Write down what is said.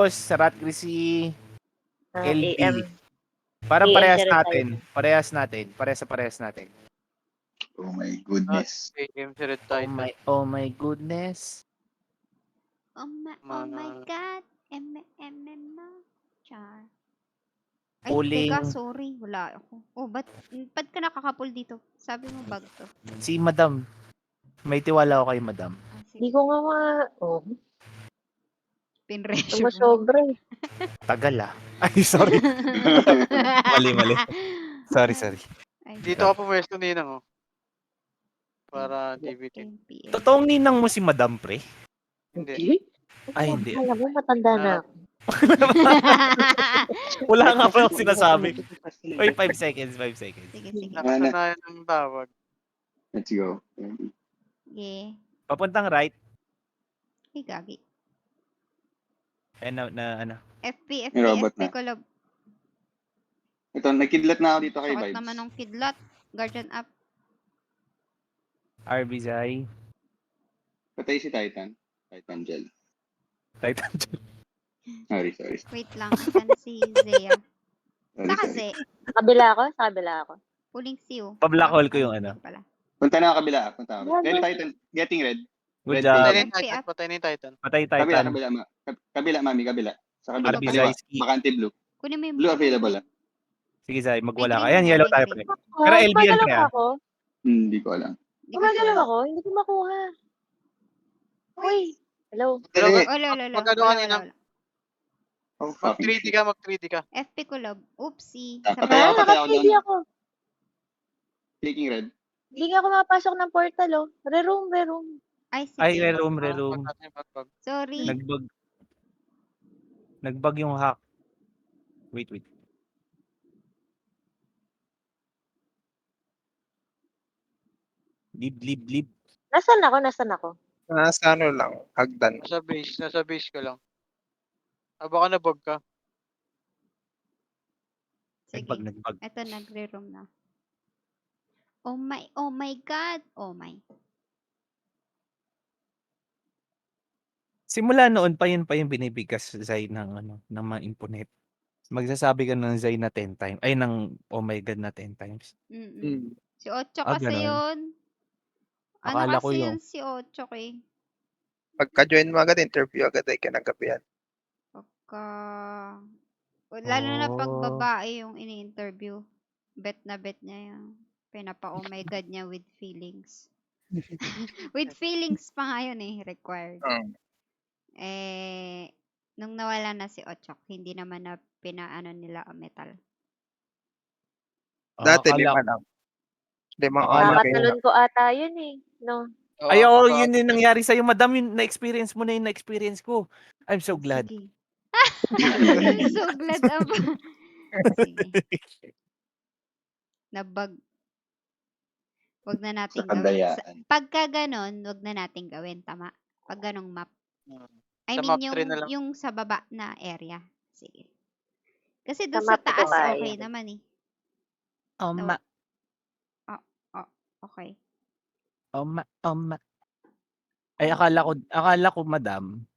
Sarat Chrissy, LB. AM. Parang AM parehas Sarat natin. Parehas natin. Oh my goodness. AM si Red Oh Titan. my goodness. Oh my God. Char. Ay, Pulling. teka, sorry. Wala ako. Oh, ba't ka nakakapul dito? Sabi mo bag to. Si Madam. May tiwala ako kay Madam. Ah, sige. Hindi ko nga oh. Pinresure mo. Masobra eh. Tagal ah. Ay, sorry. Mali. Sorry. Ay, Dito ako pumwesto ninang, oh. Para DBT. NPA. Totoong ninang mo si Madam, pre? Hindi. Ay, hindi. Alam mo, matanda na ako. Wala nga pa yung sinasabi. Uy, 5 seconds. Sige. Nakasanayan ng tawag. Let's go. Yeah. Papuntang right. Ay, gagi. Na ano. FP May robot na. collab. Ito, nakidlat na ako dito kay Sukat Vibes. naman ng kidlat. Guardian up. RB Zai. Patay si Titan. Titan Gel. Titan. Sorry. Wait lang. Asan si Zea? Saka Sorry. Ze. Sa kabila ako. Puling Siu. Pa-black hole ko yung ano. Pala. Punta na ako kabila. Red Titan. Getting red. Good Red job. Patay Titan. ni Titan. Patay ni Titan. Patay Kabila, Titan. kabila, mami, kabila. Sa kabila. RB Kaliwa. Zai. Bakante blue. Kunin mo yung Blue available ah. Sige, Zai. Magwala ka. May green Ayan, na, yellow may tayo green. pa. Pero LB yan, Gumagalaw pre, ba ah. ako? Hindi ko alam. Hindi ko Gumagalaw sure. ako? Hindi ko makuha. Uy! Hello? Pero Wala. Magano kanina? Oh, Mag-3D ka. FP collab. Oopsie. Patay ako. Naka-3D ako. Clicking red. Hindi nga ako mapasok ng portal, oh. Re-room. Ay, sige. Ay, re-room. Sorry. Nagbag yung hack. Wait. Leave. Nasaan ako? Nasa ano lang, hagdan. Nasa base ka lang. Baka nabog ka. Sige. Nagbag. Ito, nagre-room na. Oh my God. Oh my. Simula noon pa yun binibigkas Zai ng mga imponent. Magsasabi ka ng Zai na 10 times. Ay, ng oh my God na 10 times. Si Ocho Ah, kasi ganun. yun. Ano Akala ko kasi yun. yun si Ocho eh. Pagka-join mo agad, interview agad ay kinagabihan. Lalo na pag Oh. babae yung ini-interview. Bet niya yung pinapa-oh my God niya with feelings. With feelings pa nga yun required. Nung nawala na si Ochok, hindi naman na pinaano nila ang metal. Dati, Akala 5 lang. 5 Akala oras. ko- Nakatalon ko ata yun eh. No? Ay, oo, yun yung nangyari sa'yo. Madam, yung na-experience mo na yung na-experience ko. I'm so glad. Sige. So glad aba. Sige. Nabag. Wag na natin Sa gawin. kadayaan. Pagka ganon, wag na natin gawin. Tama. Pag ganong map. I Sa mean, map 3 na lang. yung sa baba na area. Sige. Kasi doon Sa sa map ko taas, kaya. okay naman Oma. Okay. Oma. Ay, akala ko, madam,